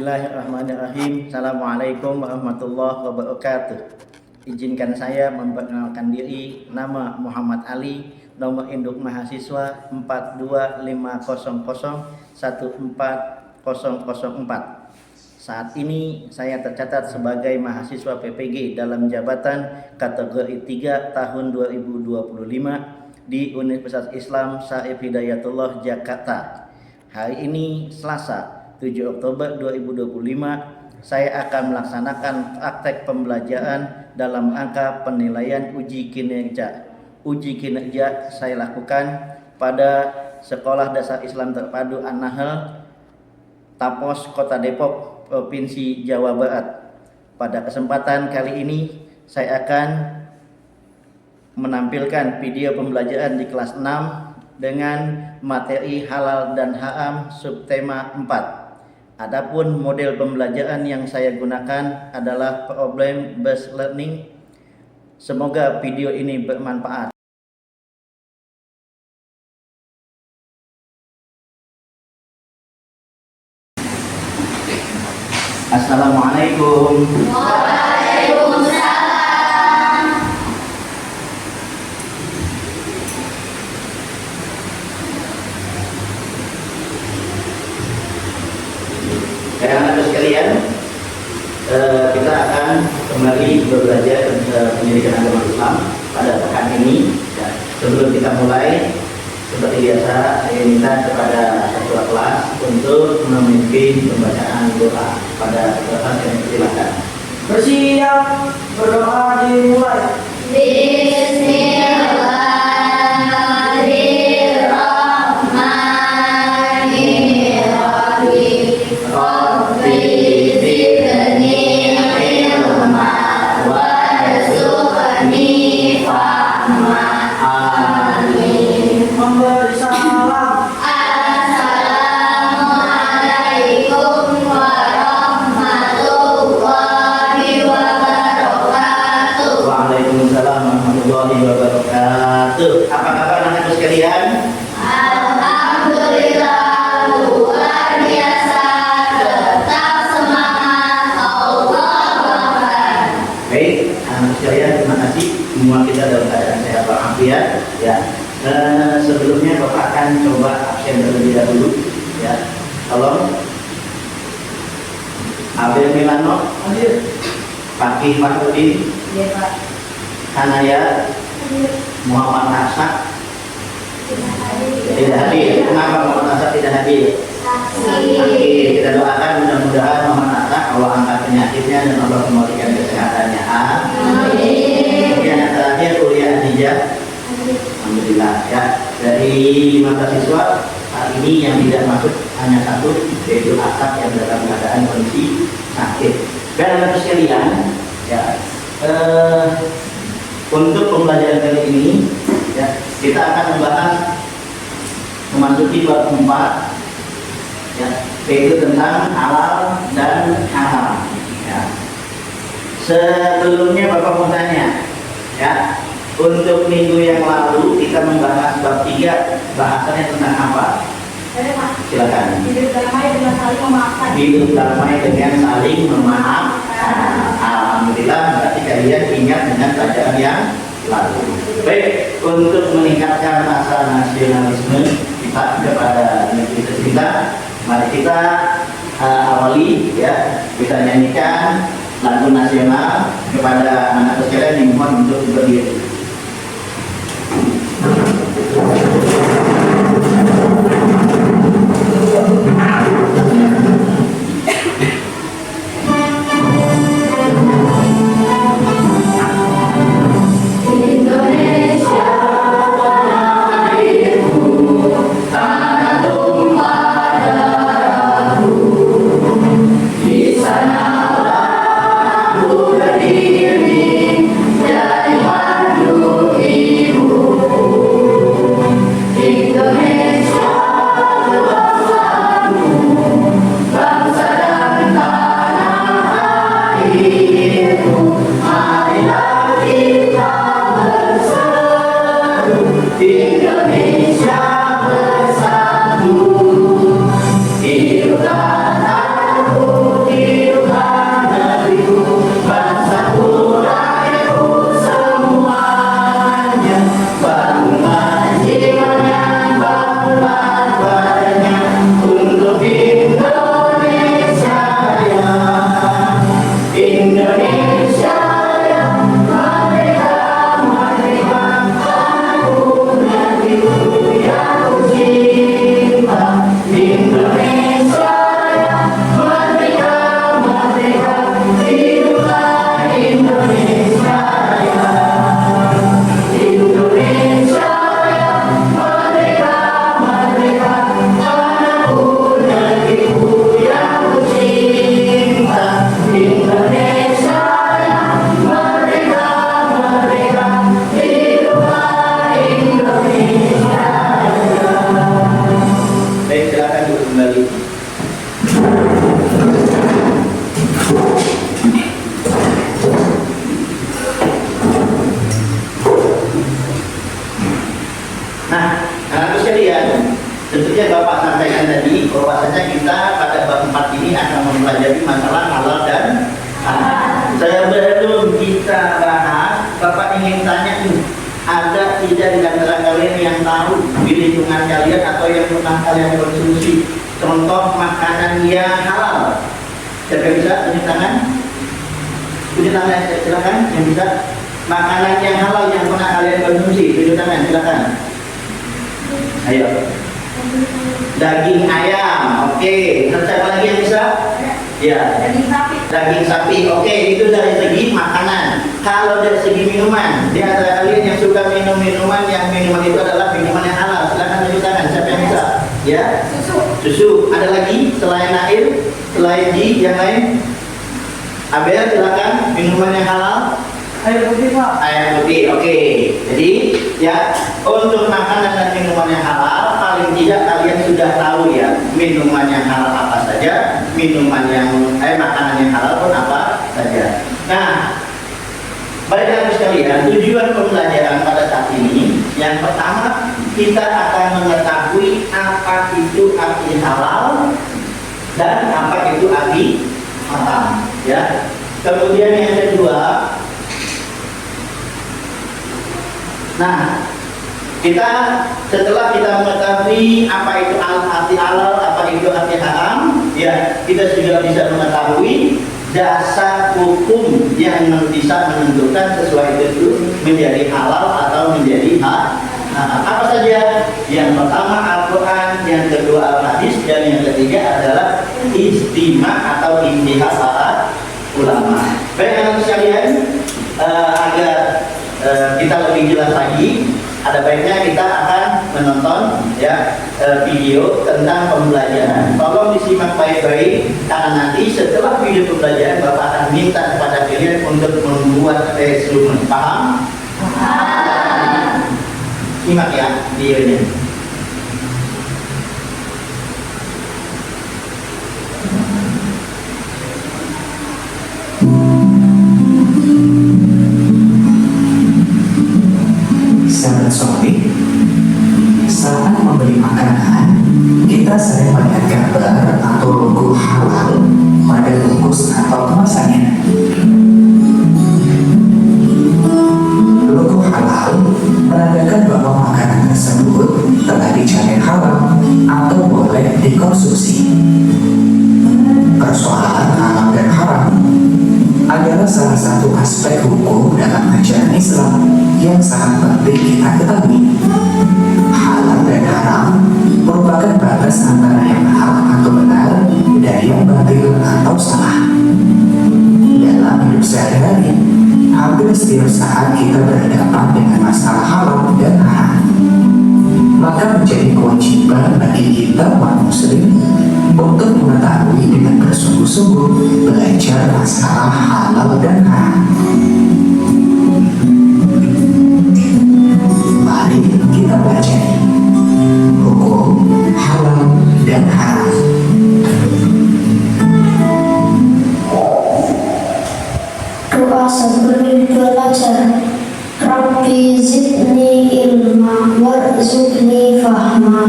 Bismillahirrahmanirrahim. Assalamualaikum warahmatullahi wabarakatuh. Izinkan saya memperkenalkan diri. Nama Muhammad Ali, nomor induk mahasiswa 42500140004. Saat ini saya tercatat sebagai mahasiswa PPG dalam jabatan kategori 3 tahun 2025 di Universitas Islam Syarif Hidayatullah Jakarta. Hari ini Selasa 7 Oktober 2025, saya akan melaksanakan praktek pembelajaran dalam rangka penilaian uji kinerja. Uji kinerja saya lakukan pada Sekolah Dasar Islam Terpadu An-Nahl, Tapos, Kota Depok, Provinsi Jawa Barat. Pada kesempatan kali ini, saya akan menampilkan video pembelajaran di kelas 6 dengan materi halal dan haram subtema 4. Adapun model pembelajaran yang saya gunakan adalah problem based learning. Semoga video ini bermanfaat. Assalamualaikum. Anak-anak sekalian, kita akan kembali belajar pendidikan agama Islam pada pekan ini. Sebelum kita mulai, seperti biasa, saya minta kepada ketua kelas untuk memimpin pembacaan doa pada kelas yang silakan. Bersiap, berdoa dimulai. Memberi salam. Assalamualaikum warahmatullahi wabarakatuh. Waalaikumsalam warahmatullahi wabarakatuh. Apa kabar anak-anak sekalian? Alhamdulillah luar biasa, tetap semangat, Allah Akbar. Baik, anak sekalian, terima kasih. Semua kita dalam keadaan sehat walafiat. Ya. Sebelumnya Bapak akan coba absen terlebih dahulu. Ya, tolong. Abel Milano, Hadir. Fakih Fahrudin, Iya Pak. Hanaya, Muhammad Hasan tidak hadir. Kenapa Muhammad Hasan tidak hadir? Sakit. Kita doakan mudah-mudahan Muhammad Hasan Allah angkat penyakitnya dan Allah kembalikan kesehatannya. Amin. Yang terakhir kuliah Nijah. Alhamdulillah ya, dari 15 siswa saat ini yang tidak masuk hanya satu, yaitu Asap yang dalam keadaan kondisi sakit. Dan anak sekalian ya, untuk pembelajaran kali ini ya, kita akan membahas memasuki bab 4 ya, yaitu tentang halal dan haram ya. Sebelumnya Bapak mau tanya ya, untuk minggu yang lalu kita membahas bab 3, bahasannya tentang apa? Silakan. Hidup damai dengan saling memaafkan. Hidup damai dengan saling memaafkan. Alhamdulillah, berarti kalian ingat dengan pelajaran yang lalu. Baik, untuk meningkatkan rasa nasionalisme kita kepada negeri tercinta, mari kita awali ya, kita nyanyikan lagu nasional kepada anak sekalian yang mohon untuk berdiri. Indonesia airku, tanah tumpah darahku, di sanalah aku berdiri dari warga akan mempelajari masalah halal dan haram. Sebelum kita bahas, Bapak ingin tanya nih, ada tidak di antara kalian yang tahu di lingkungan kalian atau yang pernah kalian konsumsi contoh makanan yang halal? Siapa yang bisa? Tunjuk tangan. Tunjuk tangan, silakan. Yang bisa? Makanan yang halal yang pernah kalian konsumsi, tunjuk tangan, silakan. Ayo. Daging ayam, oke. Terus apa lagi yang bisa? Ya. Daging sapi. Daging sapi, oke. Itu dari segi makanan. Kalau dari segi minuman, di antara kalian yang suka minum minuman, yang minuman itu adalah minuman yang halal, silakan tunjuk tangan. Siapa yang bisa? Ya. Susu. Ada lagi selain air, selain yang lain? Abel, silakan. Minuman yang halal. Air putih Pak. Air putih, oke. Jadi ya, untuk makanan dan minuman yang halal, paling tidak kalian sudah tahu ya, minuman yang halal apa saja, makanan yang halal pun apa saja. Nah, baiklah sekalian, tujuan pembelajaran pada saat ini, yang pertama kita akan mengetahui apa itu arti halal dan apa itu arti haram, ya. Kemudian yang kedua, nah, setelah kita mengetahui apa itu arti halal, apa itu arti haram, ya, kita sudah bisa mengetahui dasar hukum yang bisa menentukan sesuai itu menjadi halal atau menjadi haram. Apa saja? Yang pertama Al-Quran, yang kedua Al-Hadis, dan yang ketiga adalah ijtima atau ijtihad para ulama. Baik anak sekalian, agar kita lebih jelas lagi, ada baiknya kita akan menonton ya video tentang pembelajaran. Tolong disimak baik-baik karena nanti setelah video pembelajaran Bapak akan minta kepada kalian untuk membuat resume. Paham? Simak ya videonya. Sahabat Sofi, saat membeli makanan, kita sering melihat gambar atau logo halal pada bungkus atau kemasannya. Logo halal menandakan bahwa makanan tersebut telah dijamin halal atau boleh dikonsumsi. Persoalan halal dan haram adalah salah satu aspek hukum dalam ajaran Islam yang sangat penting kita ketahui. Halal dan haram merupakan batas antara yang hak atau benar dan yang batil atau salah. Dalam hidup sehari-hari, hampir setiap saat kita berhadapan dengan masalah halal dan haram. Maka menjadi kewajiban bagi kita umat muslim untuk mengetahui dengan bersungguh-sungguh belajar masalah halal dan haram. Mari kita pelajari hukum halal dan haram. Doa sebelum belajar. Rabbi zidni ilma warzuqni fahma.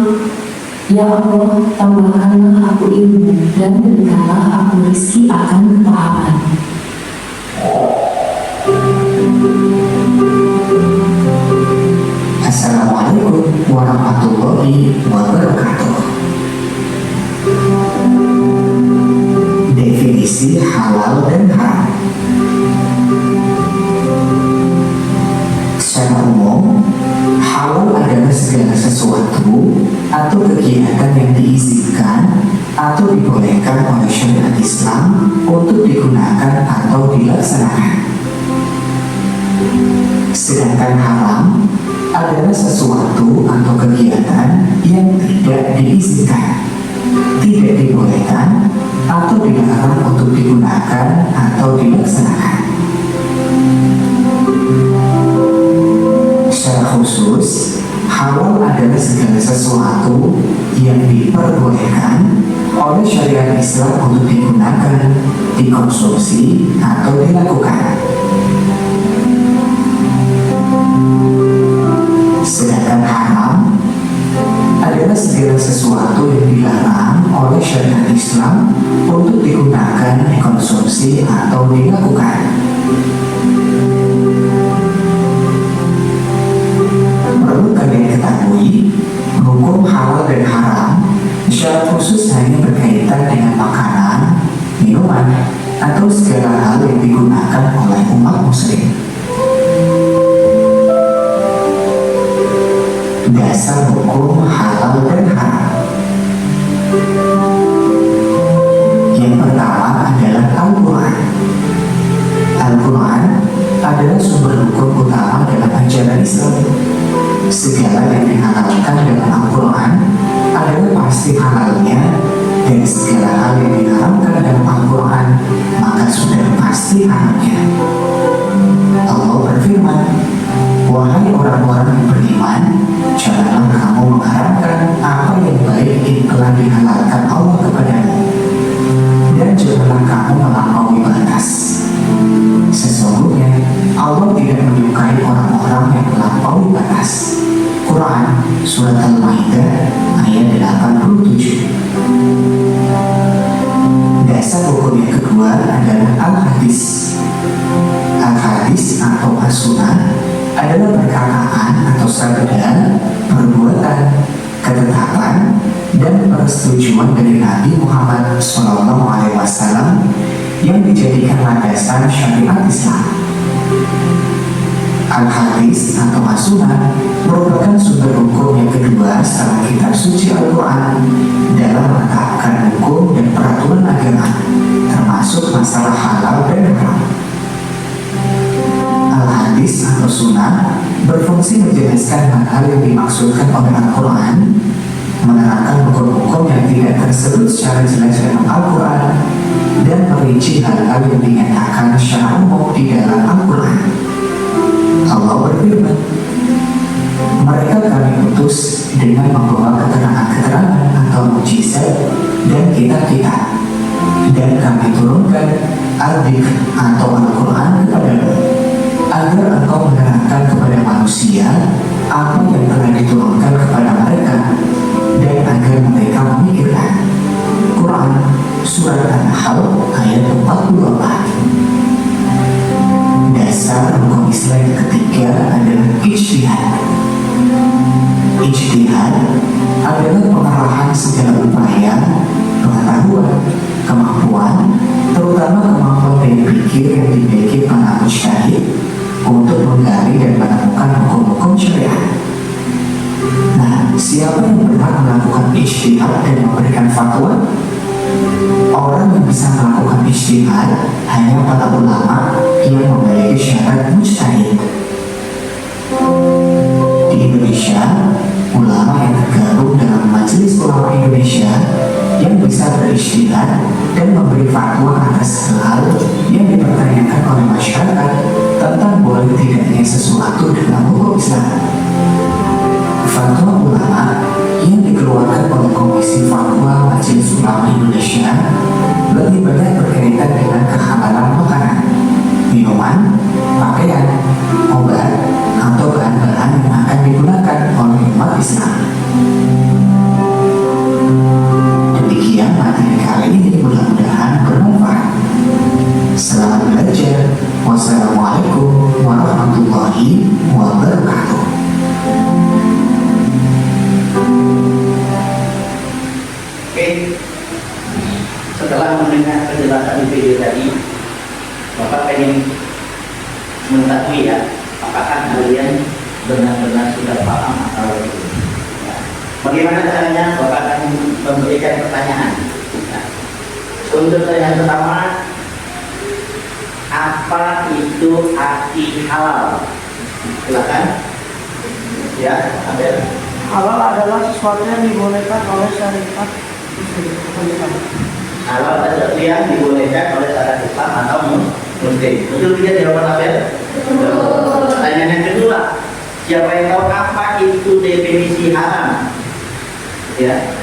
Ya Allah, tambahkanlah aku ilmu dan berikanlah aku rezeki akan kepahaman. Assalamualaikum warahmatullahi wabarakatuh. Definisi halal dan haram. Secara umum, halal adalah segala sesuatu atau kegiatan yang diizinkan atau dibolehkan oleh syariat Islam untuk digunakan atau dilaksanakan. Sedangkan haram adalah sesuatu atau kegiatan yang tidak diizinkan, tidak dibolehkan atau dilarang untuk digunakan atau dilaksanakan. Secara khusus, halal adalah segala sesuatu yang diperbolehkan oleh syariat Islam untuk digunakan, dikonsumsi, atau dilakukan. Sedangkan haram adalah segala sesuatu yang dilarang oleh syariat Islam untuk digunakan, dikonsumsi, atau dilakukan. Perlu kalian ketahui, hukum halal dan haram secara khusus hanya berkaitan dengan makanan, minuman, atau segala hal yang digunakan oleh umat muslim. Dasar hukum halal dan haram. Yang pertama adalah Al-Quran. Al-Quran adalah sumber hukum utama dalam ajaran Islam. Segala yang dihalalkan dalam Al-Quran adalah pasti halalnya, dan segala hal yang diharamkan dalam Al-Quran maka sudah pasti haramnya. Allah berfirman, "Wahai orang-orang yang beriman, janganlah kamu mengharamkan apa yang baik yang telah dihalalkan Allah kepadamu, dan janganlah kamu melampaui batas. Sesungguhnya Allah tidak menyukai orang-orang yang melampaui batas." Quran Surat Al-Maidah ayat 87. Dasar hukum yang kedua adalah Al-Hadis. Al-Hadis atau As-Sunnah adalah perkataan atau sabda, perbuatan, ketetapan, dan persetujuan dari Nabi Muhammad SAW yang dijadikan landasan syariat Islam. Al-Hadis atau As-Sunnah merupakan sumber hukum yang kedua setelah kitab suci Al-Quran dalam menetapkan hukum dan peraturan agama, termasuk masalah halal dan haram. Al-Hadis atau Sunnah berfungsi menjelaskan hal-hal yang dimaksudkan oleh Al-Quran, menerangkan hukum-hukum yang tidak tersebut secara jelas dalam Al-Quran, dan merinci hal-hal yang dinyatakan secara umum di dalam Al-Quran. Allah berfirman, "Mereka kami utus dengan membawa keterangan-keterangan atau mukjizat dan kitab-kitab, dan kami turunkan Al-Dhikr atau Al-Quran kepadamu, agar engkau menerangkan kepada manusia apa yang telah diturunkan kepada mereka, dan agar mereka memikirkan." Quran Surat An-Nahl ayat 44. Dasar hukum Islam yang ketiga adalah ijtihad. Ijtihad adalah pengerahan segala upaya, pengetahuan, kemampuan, terutama kemampuan daya pikir yang dimiliki para mujtahid untuk menggali dan menemukan hukum-hukum syariat. Nah, siapa yang berhak melakukan ijtihad dan memberikan fatwa? Orang yang bisa melakukan ijtihad hanya para ulama yang memiliki syarat mujtahid. Di Indonesia, ulama yang tergabung dalam Majelis Ulama Indonesia yang bisa berijtihad dan memberi fatwa atas hal yang dipertanyakan oleh masyarakat tentang boleh tidaknya sesuatu dalam hukum Islam. Fatwa ulama yang dikeluarkan oleh Komisi Fatwa Majelis Ulama Indonesia lebih banyak berkaitan dengan kehalalan makanan, minuman, pakaian, obat, atau bahan-bahan yang akan digunakan oleh umat Islam. Demikian materi kali ini, mudah-mudahan bermanfaat. Selamat belajar. Wassalamualaikum warahmatullahi wabarakatuh. Oke, setelah mendengar penjelasan di video tadi, Bapak ingin mengetahui ya, apakah kalian benar-benar sudah paham atau belum? Ya. Bagaimana caranya? Bapak akan memberikan pertanyaan. Ya. Untuk pertanyaan pertama, apa itu arti halal? Silakan. Ya, Abel. Halal adalah sesuatu yang dibolehkan oleh syariat Islam. Halal adalah sesuatu yang dibolehkan oleh syariat Islam atau Muslim. Betul tidak jawaban Abel? Betul. Pertanyaan yang kedua, siapa yang tahu apa itu definisi haram? Ya.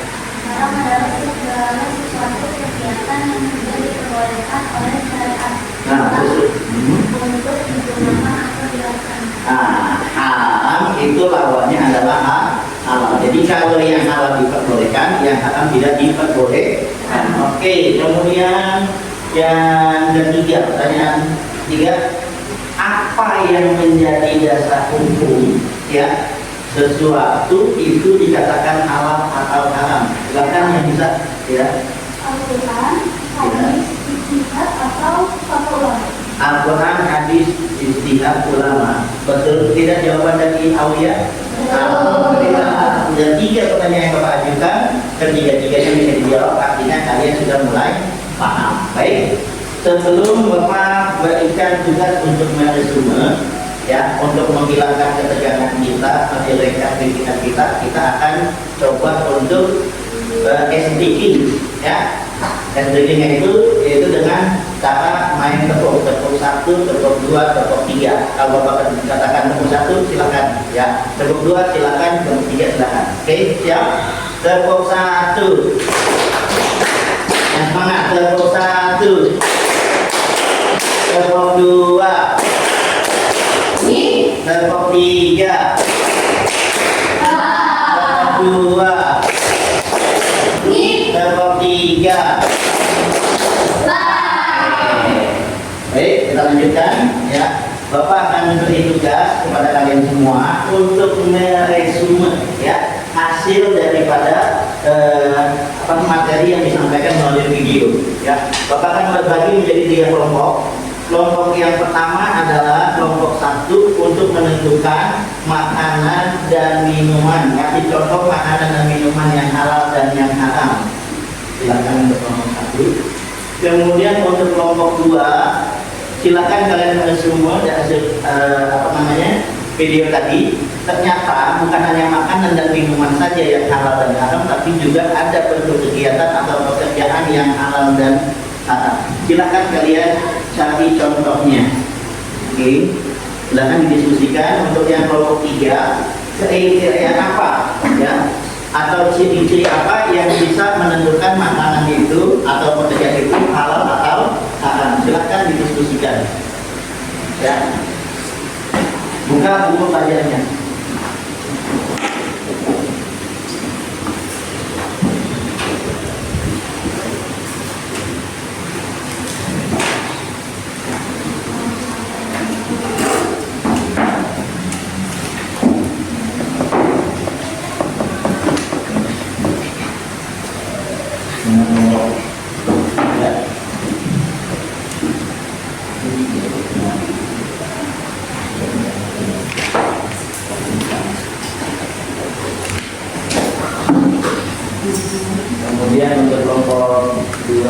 Haram adalah segala sesuatu kegiatan yang tidak diperbolehkan oleh syariat Nah, untuk digunakan atau dilakukan. Haram itu lawannya adalah halal. Jadi kalau yang halal diperbolehkan, yang yang haram tidak diperbolehkan. Oke, kemudian yang ketiga, pertanyaan ketiga, apa yang menjadi dasar hukum ya sesuatu itu dikatakan halal atau haram? Silakan yang bisa ya. Al-Quran, hadis, ijtihad atau fatwa. Al-Quran, hadis, ijtihad ulama. Betul tidak jawaban dari Aulia? Alhamdulillah. Dan 3 pertanyaan yang Bapak ajukan, ketiga-tiganya bisa dijawab, artinya kalian sudah mulai paham. Baik, sebelum Bapak berikan tugas untuk meresume, ya, untuk menghilangkan ketegangan kita, menghilangkan pikiran kita akan coba untuk SDK, ya. SDK-nya itu yaitu dengan cara main tepuk 1, tepuk 2, tepuk 3. Kalau Bapak katakan tepuk 1 silakan, ya. Tepuk 2 silakan, tepuk 3 silakan. Oke, siap? Tepuk 1. Yang semangat, tepuk 1. Tepuk 2. Tepuk 3. Tepuk 2. Tepuk 3. Baik, kita lanjutkan ya. Bapak akan memberi tugas kepada kalian semua untuk meresume ya hasil daripada materi yang disampaikan melalui video ya. Bapak akan berbagi menjadi 3 kelompok. Kelompok yang pertama adalah kelompok 1 untuk menentukan makanan dan minuman. Kasih contoh makanan dan minuman yang halal dan yang haram. Silakan untuk kelompok 1. Kemudian untuk kelompok 2, silakan kalian semua dari hasil video tadi. Ternyata bukan hanya makanan dan minuman saja yang halal dan haram, tapi juga ada bentuk kegiatan atau pekerjaan yang halal dan haram. Silakan kalian cari contohnya. Oke, silakan didiskusikan. Untuk yang kelompok 3, kriteria apa ya atau ciri-ciri apa yang bisa menentukan makanan itu atau pekerjaan itu halal atau haram? Silakan didiskusikan ya. Buka buku pelajarannya. Kemudian untuk kelompok 2,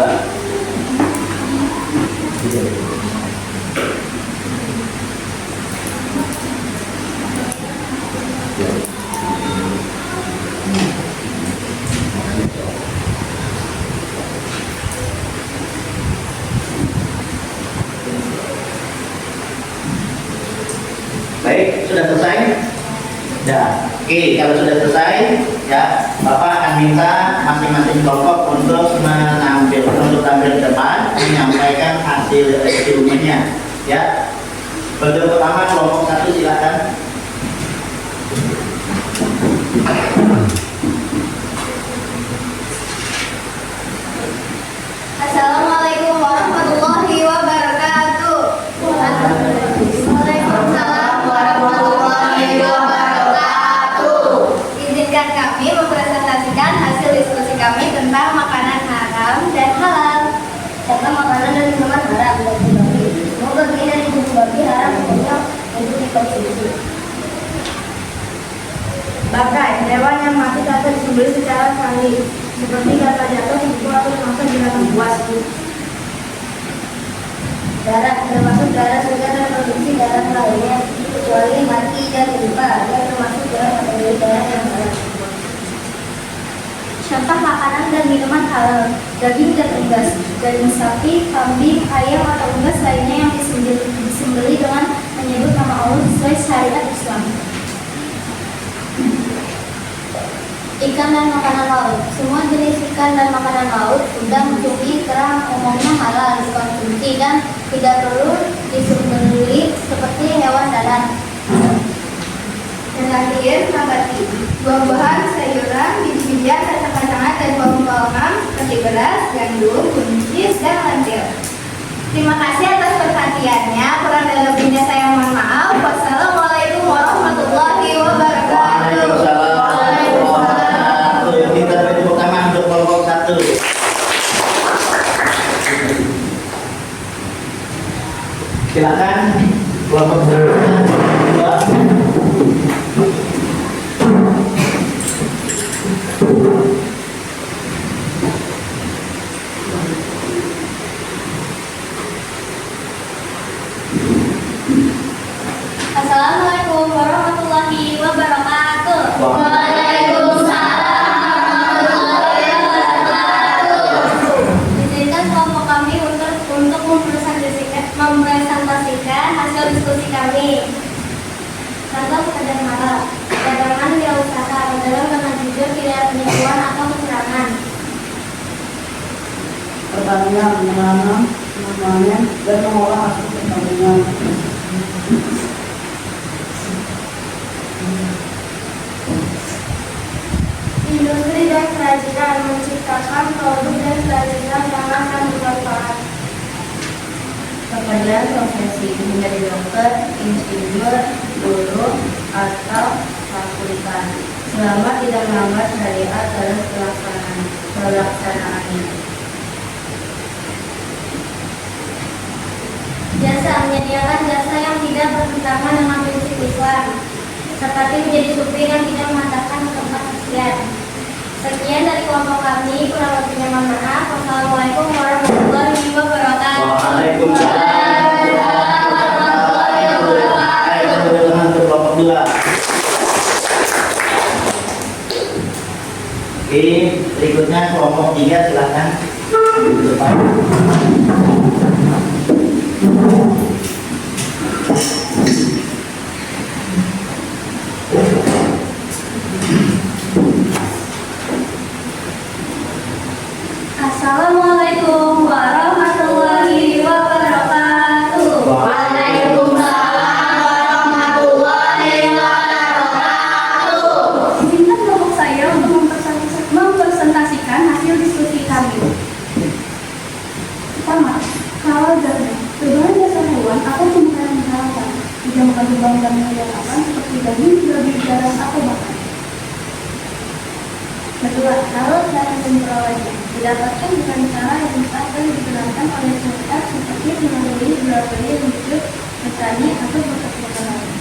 baik, sudah selesai? Ya. Oke, kalau sudah selesai, ya, Bapak akan minta masing-masing kelompok untuk tampil ke depan menyampaikan hasil resumenya, ya. Bentuk pertama kelompok 1 silakan. Assalamualaikum warahmatullahi wabarakatuh. Waalaikumsalam warahmatullahi wabarakatuh. Izinkan kami mempresentasikan hasil diskusi kami tentang makanan haram dan halal. Tentang makanan dan minuman haram dan babi. Semoga babi dan ibu babi haram hukumnya untuk dikonsumsi. Bangkai, hewan yang mati tak disembelih secara sahih, seperti gata jatuh, kuku atau termasuk binatang buas. Darah, termasuk darah segar dan produksi darah lainnya, kecuali mati dan lupa, yang termasuk dalam kategori darah yang salah. Contoh makanan dan minuman halal: daging dan unggas, daging sapi, kambing, ayam atau unggas lainnya yang disembelih dengan menyebut nama Allah sesuai syariat Islam. Ikan dan makanan laut. Semua jenis ikan dan makanan laut, udang, cumi, kerang umumnya halal dikonsumsi dan tidak perlu disembelih seperti hewan darat. Yang terakhir, nabati. Buah-buahan, sayuran, biji-bijian, kacang-kacangan dan pokok-pokokan seperti beras, gandum, buncis, dan lentil. Terima kasih atas perhatiannya. Kurang dan lebihnya saya mohon maaf. Wassalamualaikum warahmatullahi wabarakatuh. Waalaikumsalam. Kita beri tepuk tangan untuk kelompok 1. Silakan kelompok 2. Assalamualaikum warahmatullahi wabarakatuh. Izinkan kelompok kami untuk mempresentasikan hasil diskusi kami. Contoh sederhana, cadangan wirausaha adalah karena jujur, tidak penipuan atau kecurangan. Pertanian, menanam, memanen, dan mengolah hasil pertanian. Industri dan kerajinan menciptakan produk dan kerajinan yang akan bermanfaat. Pekerjaan profesi menjadi dokter, insinyur, guru, atau akuntan selama tidak melanggar syariat dalam pelaksanaannya. Jasa menyediakan jasa yang tidak bertentangan dengan prinsip Islam, seperti menjadi supir yang tidak mengantarkan ke tempat tujuan. Sekian dari kelompok kami, kurang lebihnya mohon maaf. Wassalamualaikum warahmatullahi wabarakatuh. Waalaikumsalam. Untuk kelompok 2. Oke, berikutnya kelompok 3, silakan di depan. Assalamualaikum warahmatullahi wabarakatuh. Izinkan kelompok saya untuk mempresentasikan hasil diskusi kami. Pertama, halal ganda. Tujuan dasar hewan atau pemakanan dihalalkan. Tidak makan tumbang dan menghidangkan seperti daging, babi, garam, atau bakar. Kedua, halal cara dan perawatnya. Didapatkan dengan cara yang sah dan dibenarkan oleh syariat seperti melalui jual beli, rujuk, bertani, atau bekerja lain.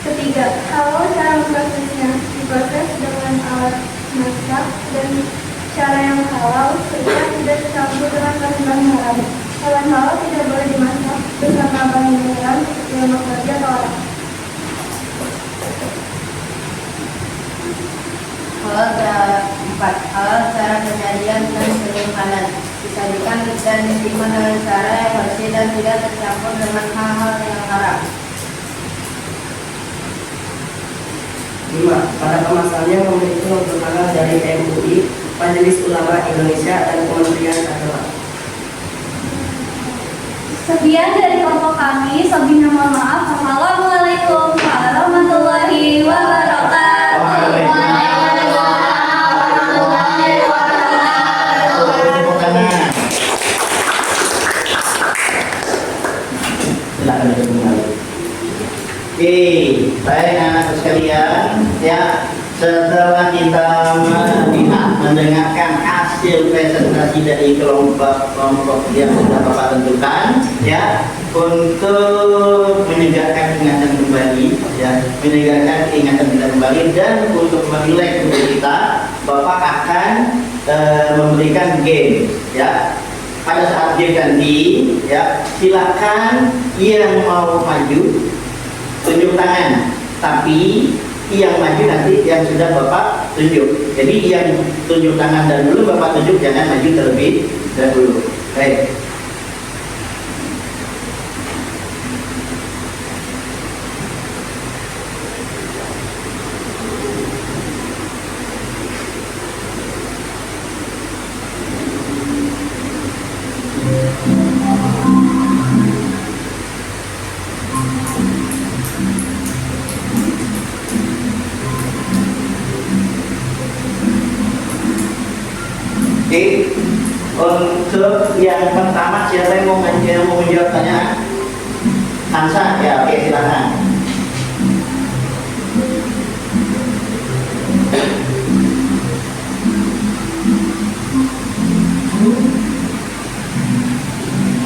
Ketiga, halal cara prosesnya. Diproses dengan alat masak dan cara yang halal sehingga tidak tercampur dengan bahan-bahan haram. Hewan halal tidak boleh dimasak bersama bahan haram seperti lemak babi atau orang. Halal cara penyajian dan penyimpanan. Disajikan dan disimpan dengan cara yang bersih dan tidak tercampur dengan hal-hal yang haram. 5. Pada kemasannya memiliki logo halal dari MUI, Majelis Ulama Indonesia, dan Kementerian Agama. Sekian dari kelompok kami. Sebelumnya mohon maaf. Assalamualaikum warahmatullahi wabarakatuh. Silakan duduk kembali. Oke, baik anak-anak sekalian, ya setelah kita mendengarkan hasil presentasi dari kelompok yang sudah Bapak tentukan, ya untuk menegakkan ingatan kembali, ya menegakkan ingatan kita kembali dan untuk merelek untuk kita, Bapak akan memberikan game, ya. Pada saat game nanti, ya silakan yang mau maju tunjuk tangan, tapi yang maju nanti yang sudah Bapak tunjuk. Jadi yang tunjuk tangan dan dulu Bapak tunjuk, jangan maju terlebih dahulu. Baik. Untuk yang pertama siapa yang mau menjawab pertanyaan? Hansa, ya oke silakan.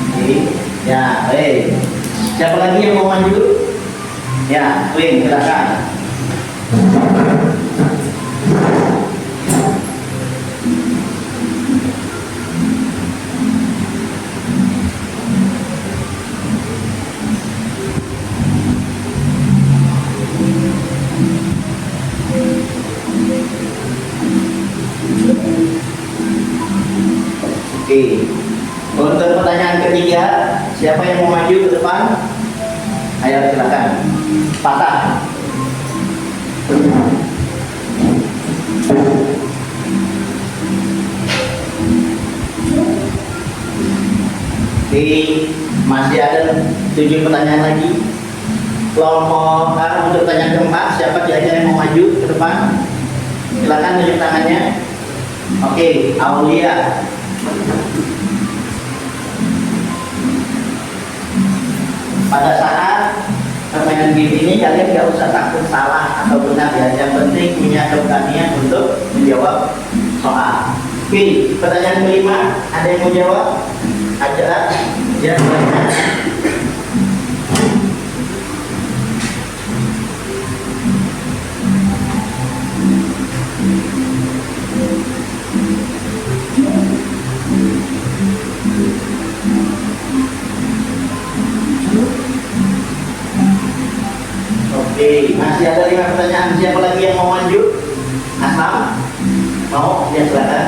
Oke, ya baik. Siapa lagi yang mau maju? Ya, Queen silakan. Oke, untuk pertanyaan ketiga, siapa yang mau maju ke depan? Ayo silakan. Patah. Oke, masih ada 7 pertanyaan lagi. Kelompok untuk pertanyaan keempat, siapa kira-kira yang mau maju ke depan? Silakan tunjuk tangannya. Oke, Aulia. Pada saat permainan game ini kalian gak usah takut salah atau benar ya. Yang penting punya keberanian untuk menjawab soal. Oke, pertanyaan kelima, ada yang mau jawab? Ada? Ya, silakan. Oke, masih ada 5 pertanyaan. Siapa lagi yang mau maju? Aslam? Mau? Ya silakan.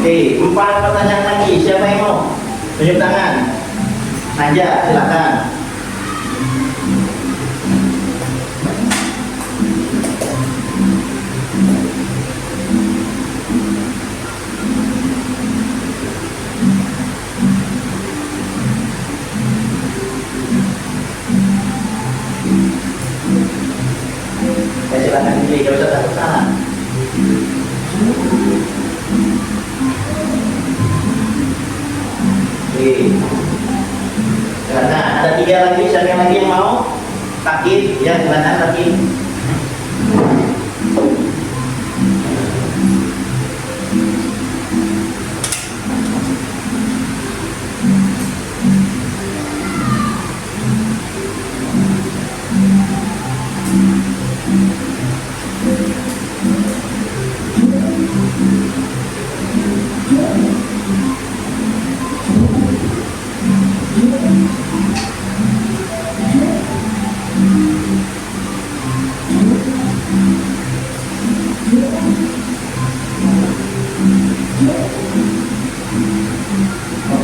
Oke, 4 pertanyaan lagi. Siapa yang mau? Tunjuk tangan. Aja, silakan. Ya silakan pilih, gak usah takut salah. Silakan, ada 3 lagi, siapa lagi yang mau? Takib, ya silakan Takib.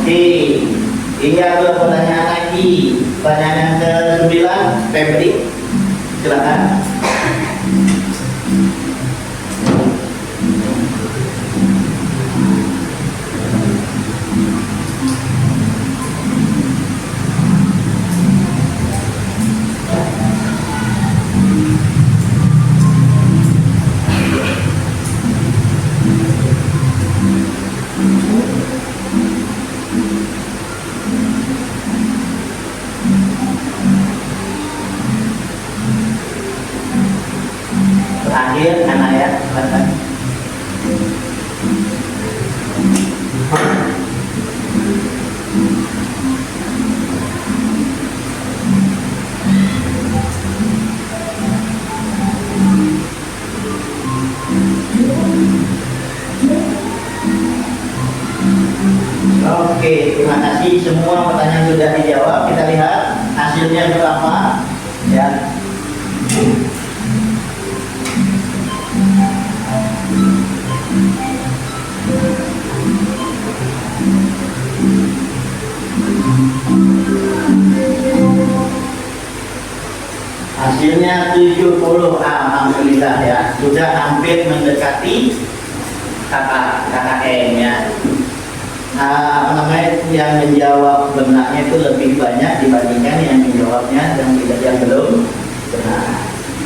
Oke, tinggal 2 pertanyaan lagi. Pertanyaan yang ke-9, Febri, silakan. Terakhir, Anaya, silakan. Oke, terima kasih. Semua pertanyaan sudah dijawab. Kita lihat hasilnya berapa. Ya. Hasilnya 70 amal. alhamdulillah ya, sudah hampir mendekati KKM ya. Yang menjawab benarnya itu lebih banyak dibandingkan yang menjawabnya yang belum benar.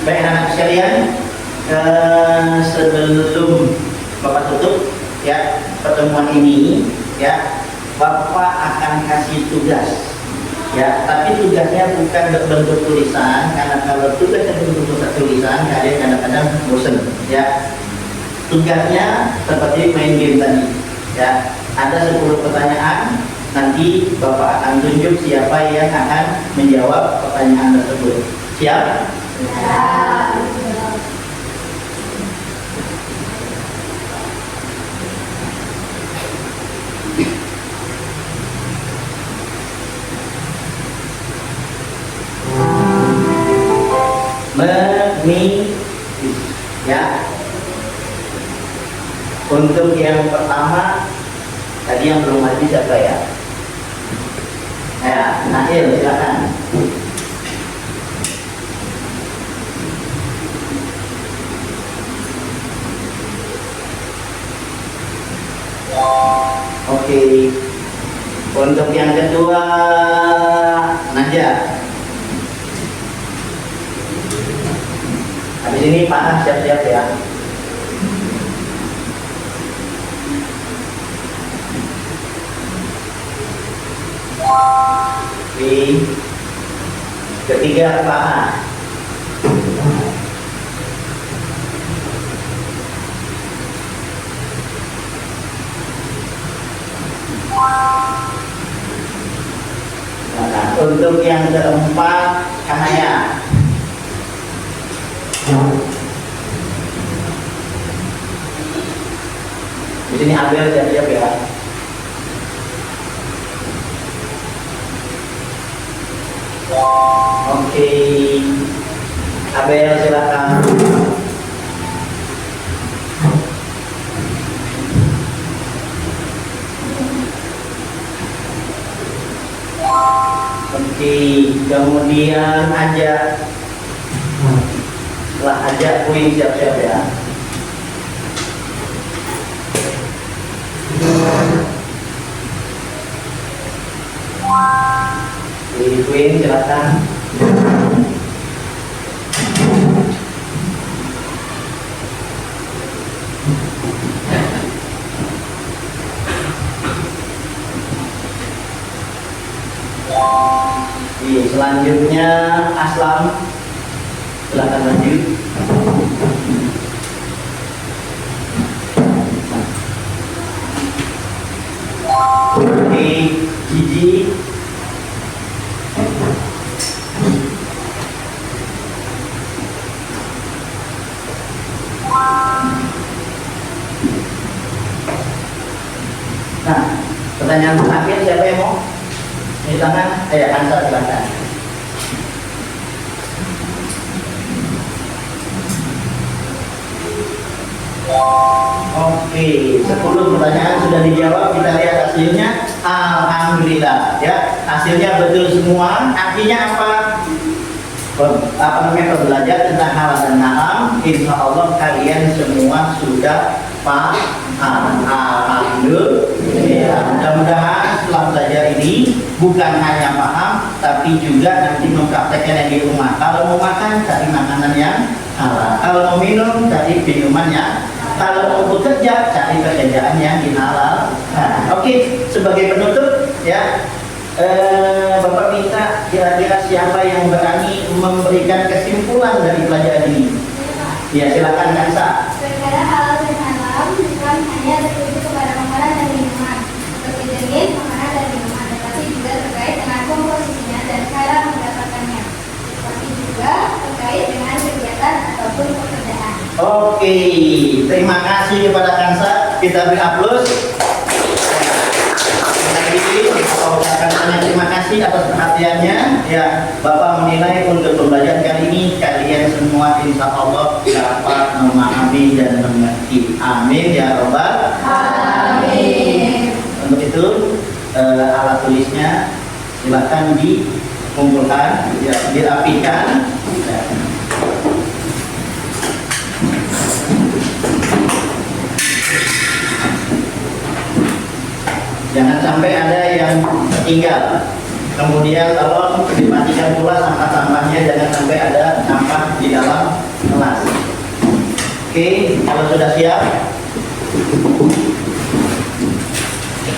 Baik anak-anak sekalian, sebelum Bapak tutup ya pertemuan ini ya, Bapak akan kasih tugas ya, tapi tugasnya bukan berbentuk tulisan, karena kalau tugasnya berbentuk tulisan kalian kadang-kadang bosan ya. Tugasnya seperti main game tadi ya, ada 10 pertanyaan, nanti Bapak akan tunjuk siapa yang akan menjawab pertanyaan tersebut. Siap? Ya. Ya. Untuk yang pertama tadi yang belum maju siapa ya? Ya, Nail silakan. Oke. Untuk yang kedua Naja. Habis ini Pak siap-siap ya. Di ketiga Pak. Nah, untuk yang keempat Cahaya. Di sini Abel siap-siap ya. Oke, Abel silakan. Oke, kemudian aja. Setelah ajak Queen siap-siap ya. Queen silakan. Selanjutnya Aslam, silakan lanjut. Oke, Gigi. Nah, pertanyaan terakhir siapa yang mau? Di tangan, Hansa silakan. Oke, 10 pertanyaan sudah dijawab. Kita lihat hasilnya. Alhamdulillah ya, hasilnya betul semua. Artinya apa? Belajar tentang halal dan haram. Insya Allah kalian semua sudah paham. Alhamdulillah. Mudah-mudahan setelah belajar ini bukan hanya paham, tapi juga nanti mempraktekkan yang di rumah. Kalau mau makan, cari makanan yang halal. Kalau mau minum, cari minuman yang. Kalau mau bekerja, cari pekerjaan yang halal. Nah, oke, sebagai penutup ya, Bapak minta kira-kira siapa yang berani memberikan kesimpulan dari pelajaran ini? Ya, silakan Kansa. Perkara halal dan haram bukan hanya tertuju kepada makanan dan minuman, seperti jenis makanan dan minuman, tetapi juga terkait dengan komposisinya dan cara mendapatkannya, tetapi juga terkait dengan kegiatan ataupun pekerjaan. Oke, terima kasih kepada Kansa. Kita beri aplaus. Terima kasih atas perhatiannya. Ya, Bapak menilai untuk pembelajaran kali ini kalian semua insya Allah dapat memahami dan mengerti. Amin ya Rabbal alamin. Untuk itu alat tulisnya silakan dikumpulkan, ya, dirapikan. Ya. sampai ada yang tertinggal. Kemudian tolong dimatikan pula sampah-sampahnya, jangan sampai ada sampah di dalam kelas. Oke, kalau sudah siap,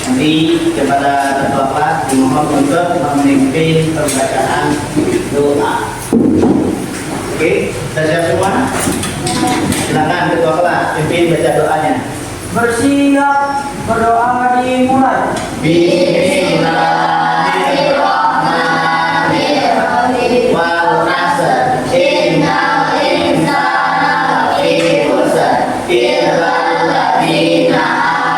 nanti kepada ketua kelas dimohon untuk memimpin pembacaan doa. Oke, sudah siap semua? Silakan ketua kelas pimpin baca doanya. Bersiap, berdoa dimulai. Bismillahirrahmanirrahim. Wal asr, innal insana lafi khusr, illa alladziina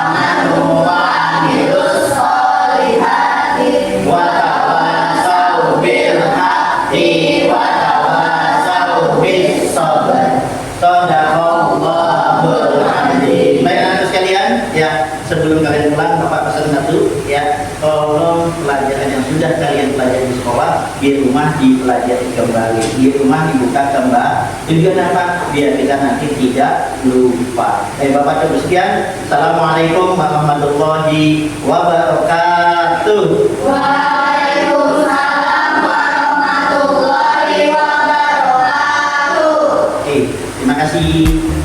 amanu wa amilus sholihati wa tawassaw bil haqqi wa tawassaw bis sabr. Shadaqallahul azim. Baik anak sekalian, ya sebelum kalian pulang Bapak pesan satu, ya tolong pelajaran yang sudah kalian pelajari di sekolah di rumah dipelajari kembali, di rumah dibuka kembali. Tujuan apa? Biar kita nanti tidak lupa. Bapak Ibu sekian. Assalamualaikum warahmatullahi wabarakatuh. Waalaikumsalam warahmatullahi wabarakatuh. Terima kasih.